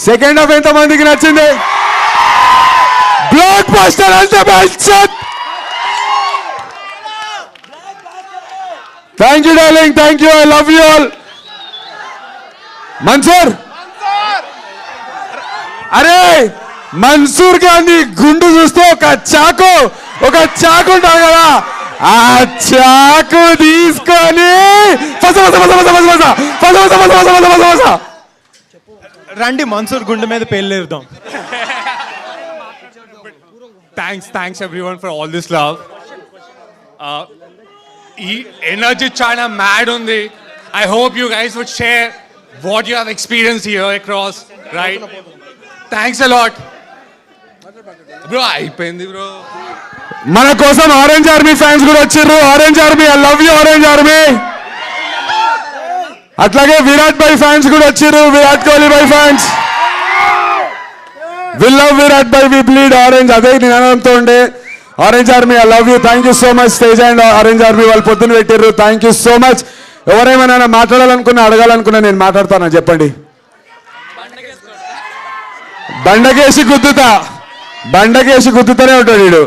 Second half ఎంత మందికి నచ్చింది? బ్లాక్ బస్టర్ అంటే thank you darling, thank you, I love you all. Mansoor, అరే మన్సూర్ గాంధీ గుండు చూస్తే ఒక చాకు ఉంటాడు కదా, ఆ చాకు తీసుకొని రండి మన్సూర్ గుండె మీద పెళ్ళేద్దాం. Thanks everyone for all this love. ఈ ఎనర్జీ చాలా మ్యాడ్ ఉంది. I hope you guys would share what you have experience here across, right? Thanks a lot bro. అయిపోయింది బ్రో. మన కోసం ఆరెంజ్ ఆర్మీ ఫ్యాన్స్ కూడా వచ్చారు. Orange army, I love you orange army. అట్లాగే Virat bhai fans కూడా వచ్చారు. Virat Kohli bhai fans, we love Virat bhai, we bleed orange. అదే నినాదంతో ఉండే orange army, I love you. Thank you so much Teja and orange army, వాళ్ళు పొద్దున్న పెట్టారు. Thank you so much. ఎవరేమైనా మాట్లాడాలనుకున్నా, అడగాలనుకున్నా నేను మాట్లాడతాను, చెప్పండి. బండకేసి గుద్దుతూనే ఉంటాడు వీడు.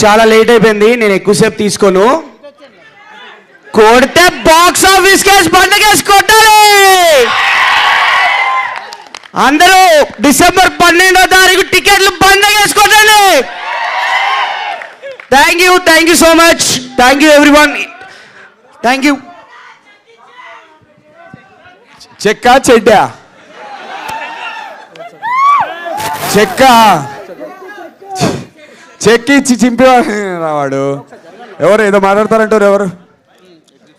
చాలా లేట్ అయిపోయింది, నేను ఎక్కువసేపు తీసుకోను. కొడితే బాక్స్ ఆఫీస్ కేసు బండకేసి కొట్టాలి. అందరూ డిసెంబర్ 12వ తారీఖు టికెట్లు బండకేసి కొట్టండి. Thank you so much. Thank you everyone. Thank you. చెక్కా చెడ్డా? చెక్కి ఇచ్చి చింపేవాడు. ఎవరు ఏదో మాట్లాడతారంటారు? ఎవరు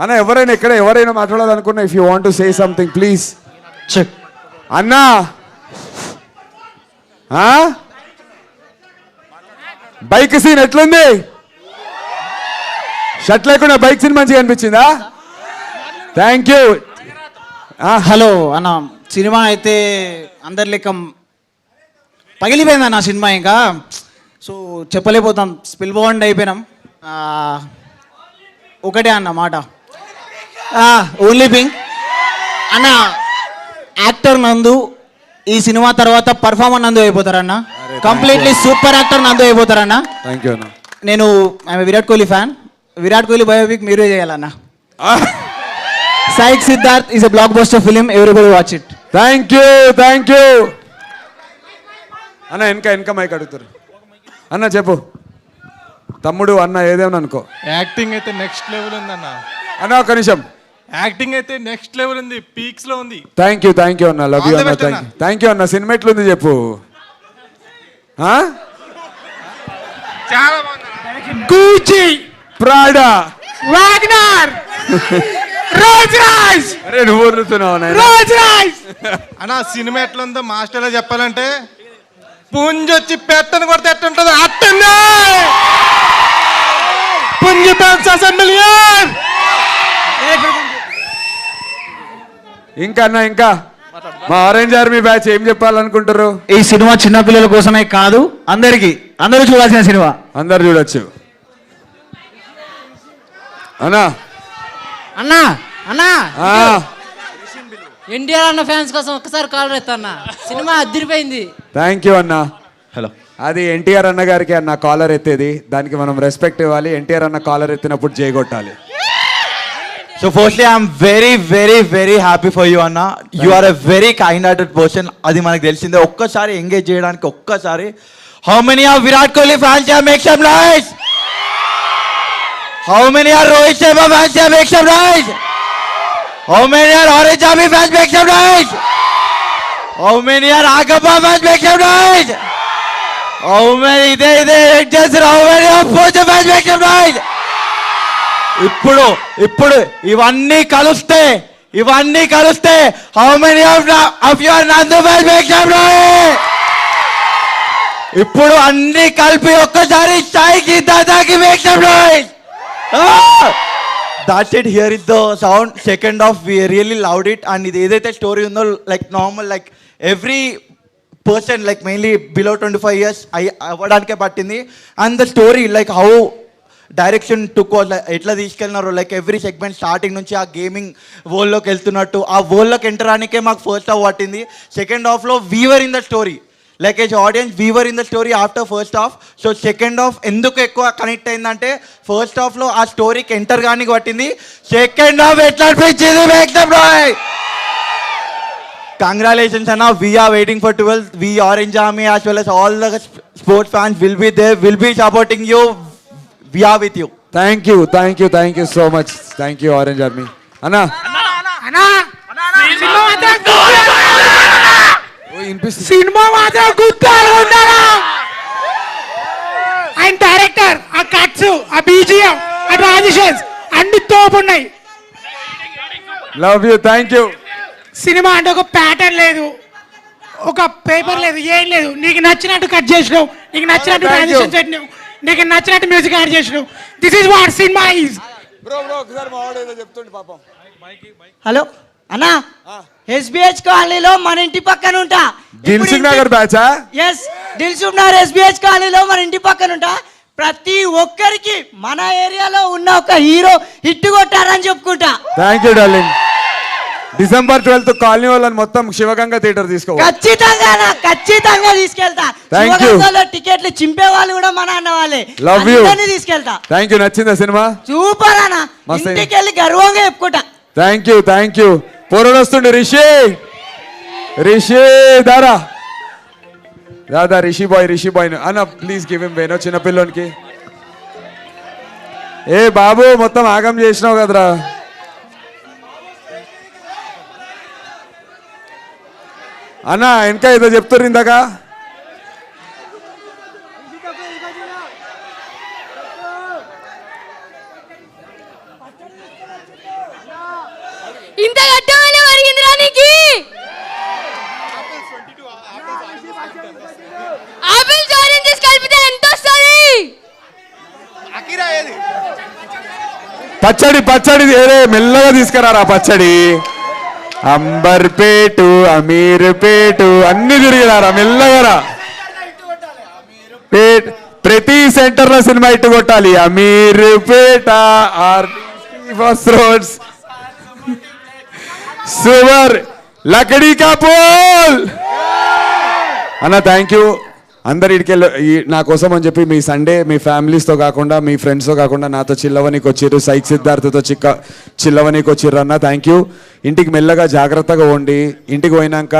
అన్న? ఎవరైనా ఇక్కడ ఎవరైనా మాట్లాడాలనుకున్నా, if you want to say something please. Check అన్నా, బైక్ సీన్ ఎట్లుంది? షర్ట్ లేకుండా బైక్ సీన్ మంచిగా అనిపించిందా? Thank you. హలో అన్న, సినిమా అయితే అందరి లెక్క పగిలిపోయింది అన్న సినిమా. ఇంకా సో చెప్పలేకపోతాం, స్పిల్ బాండ్ అయిపోయినాం. ఒకటే అన్న మాట, ఓన్లీ థింగ్ అన్న, యాక్టర్ నందు ఈ సినిమా తర్వాత పర్ఫార్మర్ నందు అయిపోతారన్న. కంప్లీట్లీ సూపర్ యాక్టర్ నందు అయిపోతారన్న. థ్యాంక్ యూ అన్న. నేను I'm Virat Kohli fan. Virat Kohli biopic మీరే చేయాలన్న. Psych Siddharth is a blockbuster film. Everybody watch it. Thank you. అన్న వెనక మైక్ అడుగుతారు. అన్న చెప్పు తమ్ముడు. అన్న ఏదేమన్నా అనుకో. యాక్టింగ్ అయితే నెక్స్ట్ లెవెల్ ఉంది అన్న. అన్న ఒక నిమిషం. యాక్టింగ్ అయితే నెక్స్ట్ లెవెల్ ఉంది, పీక్స్ లో ఉంది. థ్యాంక్ యూ అన్న, లవ్ యూ అన్న. థ్యాంక్ యూ అన్న. సినిమా ఎట్లుంది చెప్పు. చాలా బాగుంది. గూచి, ప్రాడా, Wagner. అరే నువ్వు వదులుతున్నావు అన్న. సినిమా ఎట్లుందో మాస్టర్లో చెప్పాలంటే, పుంజొచ్చి పెట్టను కొడితే ఎట్టుంటుంది అట్టుంది. పుంజు మిలియన్. ఇంకా అన్న, ఇంకా మా ఆరెంజ్ ఆర్మీ బ్యాచ్ ఏం చెప్పాలనుకుంటారు? ఈ సినిమా చిన్న పిల్లల కోసమే కాదు, అందరూ చూడాల్సిన సినిమా. అందరు చూడొచ్చు. అన్నా అన్నా అన్నా ఎన్టీఆర్ అన్న ఫ్యాన్స్ కోసం ఒక్కసారి కాల్ ఎత్తన్నా. సినిమా అదిరిపోయింది. థ్యాంక్ యూ అన్న. హలో, అది ఎన్టీఆర్ అన్న గారికి అన్న కాలర్ ఎత్తేది, దానికి మనం రెస్పెక్ట్ ఇవ్వాలి. ఎన్టీఆర్ అన్న caller ఎత్తినప్పుడు జయగొట్టాలి. So firstly, I'm very happy for you, Anna. You are a very kind-hearted person. అది మనకు తెలిసిందే. ఒక్కసారి ఎంగేజ్ చేయడానికి ఒక్కసారి. How many are Virat Kohli fans here? Make some noise. How many are Rohit Sharma fans here? Make some noise. How many are Orange Army fans? Make some noise. How many are Agappa fans? Make some noise. How many just how many are Pocha fans? Make some noise. ఇప్పుడు ఇవన్నీ కలిస్తే how many of your Nandu fans make some noise. ఇప్పుడు అన్ని కలిపి ఒక్కసారి సాయికి దాదాకి make some noise. That's it. Here is the sound. Second half we really loved it. And ఇది ఏదైతే స్టోరీ ఉందో, like normal, like every person, like mainly below 25 years అవ్వడానికే పట్టింది. And the story, like how direction took ఎట్లా తీసుకెళ్ళినారో, like every segment starting నుంచి ఆ gaming వరల్డ్లోకి వెళ్తున్నట్టు, ఆ వరల్డ్లోకి ఎంటర్ అనికే మాకు ఫస్ట్ హాఫ్ పట్టింది. సెకండ్ హాఫ్లో we were in the story, like as audience we were in the story after first half. So second half ఎందుకు ఎక్కువ కనెక్ట్ అయిందంటే ఫస్ట్ హాఫ్లో ఆ స్టోరీకి ఎంటర్ కానీ పట్టింది. సెకండ్ హాఫ్ ఎట్లా అనిపించింది? మేక్ దమ్ రాయ్. Congratulations, Anna. We are waiting for 12th. We Orange Army as well as all the sports fans will be there. Will be supporting you. We are with you. Thank you so much. Thank you orange army అన్నా. Cinema మాత్రం గుర్తాలు ఉన్నారా? ఆయన director, ఆ cuts, ఆ BGM, ఆ transitions అన్ని తోపున్నాయి. Love you, thank you. Cinema అంటే ఒక ప్యాటర్న్ లేదు, ఒక పేపర్ లేదు, ఏం లేదు. నీకు నచ్చినట్టు కట్ చేసినావు, నీకు నచ్చినట్టు ట్రాన్సిషన్స్ పెట్టినావు, నీకు నచ్చినట్టు మ్యూజిక్ యాడ్ చేసినావు. This is what cinema is. Hello అన్నా, ఎస్బిహెచ్ కాలనీలో మన ఇంటి పక్కన ఉంటా. దిల్సుఖ్ నగర్ బ్యాచా? ఎస్, దిల్సుఖ్ నగర్ ఎస్బిహెచ్ కాలనీలో మన ఇంటి పక్కన ఉంటా. ప్రతి ఒక్కరికి మన ఏరియాలో ఉన్న ఒక హీరో హిట్ కొట్టారని చెప్పుకుంటా. Thank you darling. December 12th colony వాళ్ళని మొత్తం శివగంగ థియేటర్ తీసుకోవాలి. ఖచ్చితంగా తీసుకెళ్తా. Thank you. టికెట్లు చింపే వాళ్ళు కూడా మన అన్న వాళ్ళే. లవ్ యూ, తీసుకెళ్తా. Thank you. నచ్చిందా సినిమా? సూపర్ అన్న, ఇంటికి వెళ్ళి గర్వంగా చెప్పుకుంటా. Thank you. పోరడు వస్తుండే రిషి దారా రిషి బాయ్ అన్న ప్లీజ్ గివ్ హిమ్ వేనో చిన్నపిల్లోనికి. ఏ బాబు మొత్తం ఆగం చేసినావు కదరా. అన్న ఇంకా ఏదో చెప్తారు ఇందాక. ఇంత గట్టమని మరిగిందిరా నీకి? ఆపిల్స్ ఆరెంజెస్ కలిపితే ఎంత వస్తుంది? పచ్చడి మెల్లగా తీసుకురారా పచ్చడి. అంబర్పేటు, అమీర్పేటు అన్ని తిరిగిరారా మెల్లగా. ప్రతి సెంటర్ లో సినిమా ఇట్టు కొట్టాలి. అమీర్పేట, బస్ రోడ్స్, సువర్, లకడీ కా పోల్. అన్న థ్యాంక్ యూ. అందరు ఇడికెళ్ళి నా కోసం అని చెప్పి మీ సండే మీ ఫ్యామిలీస్తో కాకుండా మీ ఫ్రెండ్స్తో కాకుండా నాతో చిల్లవనికి వచ్చిర్రు. సైక్ సిద్ధార్థతో చిల్లవనికి వచ్చిర్రు అన్న. Thank you. ఇంటికి మెల్లగా జాగ్రత్తగా ఉండి ఇంటికి పోయినాక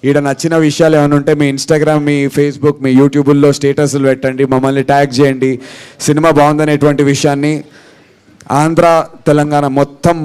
ఈడ నచ్చిన విషయాలు ఏమైనా ఉంటే మీ ఇన్స్టాగ్రామ్, మీ ఫేస్బుక్, మీ యూట్యూబ్లో స్టేటస్లు పెట్టండి, మమ్మల్ని ట్యాగ్ చేయండి. సినిమా బాగుందనేటువంటి విషయాన్ని ఆంధ్ర తెలంగాణ మొత్తం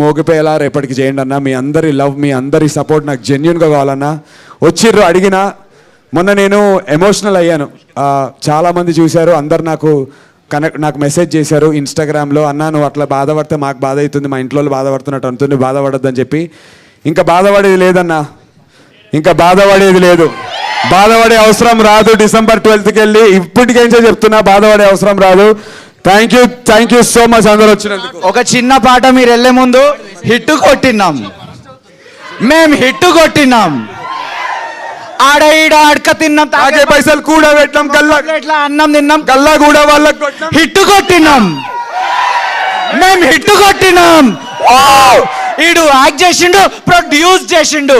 మోగిపోయేలా రేపటికి చేయండి అన్న. మీ అందరి లవ్, మీ అందరి సపోర్ట్ నాకు జెన్యున్గా కావాలన్నా. వచ్చిర్రు అడిగినా. మొన్న నేను ఎమోషనల్ అయ్యాను. చాలామంది చూశారు, అందరు నాకు మెసేజ్ చేశారు ఇన్స్టాగ్రామ్లో. అన్నా నువ్వు అట్లా బాధపడితే మాకు బాధ అవుతుంది, మా ఇంట్లో బాధపడుతున్నట్టు అంటుంది, బాధపడద్దని చెప్పి. ఇంకా బాధపడేది లేదన్నా, బాధపడే అవసరం రాదు. December 12th వెళ్ళి ఇప్పటికేంచే చెప్తున్నా, బాధపడే అవసరం రాదు. థ్యాంక్ యూ సో మచ్ అందరూ వచ్చినందుకు. ఒక చిన్న పాట మీరు వెళ్ళే ముందు హిట్ కొట్టినాం, మేము హిట్ కొట్టినాం. ఆడ ఈడ అడక తిన్నాం, తాగే పైసలు కూడా పెట్టాం, ఇట్లా అన్నం తిన్నాం, గల్లా కూడా వాళ్ళకి హిట్ కొట్టినాం, మేము హిట్ కొట్టినాం. ఈడు యాక్ట్ చేసిండు, ప్రొడ్యూస్ చేసిండు,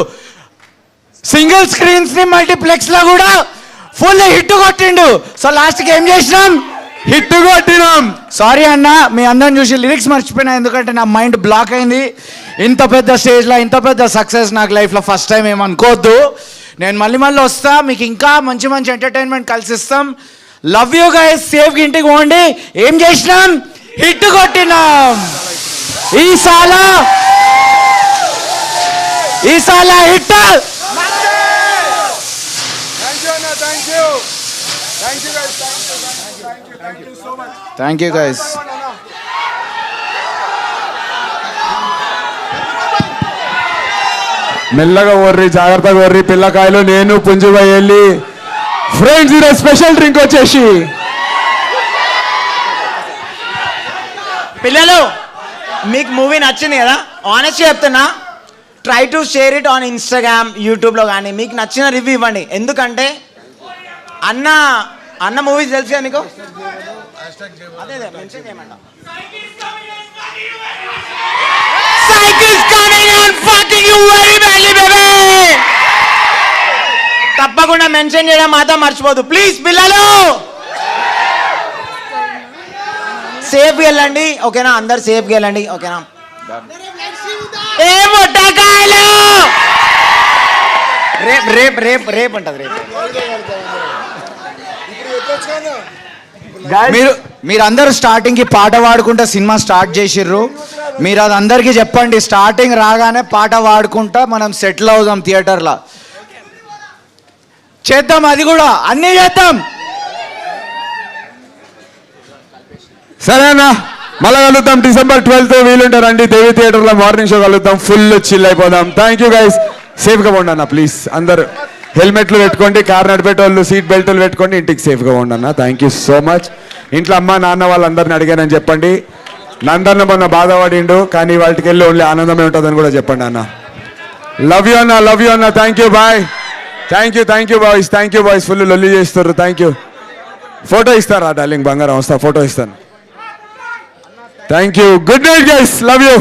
సింగిల్ స్క్రీన్స్ ని మల్టీప్లెక్స్ లో కూడా ఫుల్ హిట్ కొట్టిండు. సో లాస్ట్ కి ఏం చేసినాం? హిట్ కొట్టినాం. సారీ అన్న, మీ అందరం చూసి లిరిక్స్ మర్చిపోయినా, ఎందుకంటే నా మైండ్ బ్లాక్ అయింది. ఇంత పెద్ద స్టేజ్లో ఇంత పెద్ద సక్సెస్ నాకు లైఫ్లో ఫస్ట్ టైం ఏమనుకోవద్దు. నేను మళ్ళీ వస్తా, మీకు ఇంకా మంచి ఎంటర్టైన్మెంట్ కలిసిస్తాం. Love you guys. సేఫ్గా ఇంటికి పోండి. ఏం చేసినాం? హిట్ కొట్టినాం. ఈసాల హిట్. Thank you guys. మెల్లగా ఓర్రి, జాగ్రత్తగా ఓర్రి పిల్లకాయలు. నేను పుంజుబాయ్ వెళ్ళి ఫ్రెండ్స్ ఈరోజు స్పెషల్ డ్రింక్ వచ్చేసి. పిల్లలు మీకు మూవీ నచ్చింది కదా? ఆనెస్ట్ చెప్తున్నా, try to share it on Instagram, యూట్యూబ్లో కానీ మీకు నచ్చిన రివ్యూ ఇవ్వండి. ఎందుకంటే అన్న మూవీస్ తెలుసు కదా మీకు? తప్పకుండా మెన్షన్ చేయడం మాత్రం మర్చిపోదు ప్లీజ్ పిల్లలు. సేఫ్గా వెళ్ళండి ఓకేనా, అందరు సేఫ్గా వెళ్ళండి ఓకేనా. ఏ ముట్టకాయలు రేపు రేపు రేపు రేపు ఉంటుంది రేపు. మీరందరూ స్టార్టింగ్ కి పాట పాడుకుంటా సినిమా స్టార్ట్ చేసిర్రు. మీరు అది అందరికీ చెప్పండి, స్టార్టింగ్ రాగానే పాట పాడుకుంటా మనం సెటిల్ అవుదాం థియేటర్లో. చేద్దాం, అది కూడా అన్నీ చేద్దాం. సరే అన్న, మళ్ళా కలుద్దాం December 12th వీలుంటారండి దేవి థియేటర్లో మార్నింగ్ షో కలుద్దాం. ఫుల్ చిల్ అయిపోదాం. Thank you guys. సేఫ్గా పోండి అన్న ప్లీజ్. అందరు హెల్మెట్లు పెట్టుకోండి, కార్ నడిపేటోళ్ళు సీట్ బెల్ట్లు పెట్టుకోండి, ఇంటికి సేఫ్గా పోండి అన్న. Thank you so much. ఇంట్లో అమ్మ నాన్న వాళ్ళందరిని అడిగానని చెప్పండి. నందన్న మొన్న బాధపడిండు, కానీ వాటికి వెళ్ళి ఓన్లీ ఆనందమే ఉంటుందని కూడా చెప్పండి అన్న. లవ్ యూ అన్న, లవ్ యూ అన్న. Thank you, boy. Thank you boys, thank you boys. Full లొల్లి చేస్తారు. Thank you. ఫోటో ఇస్తారా డార్లింగ్? బంగారం వస్తా, ఫోటో ఇస్తాను. Thank you. Good night guys, love you.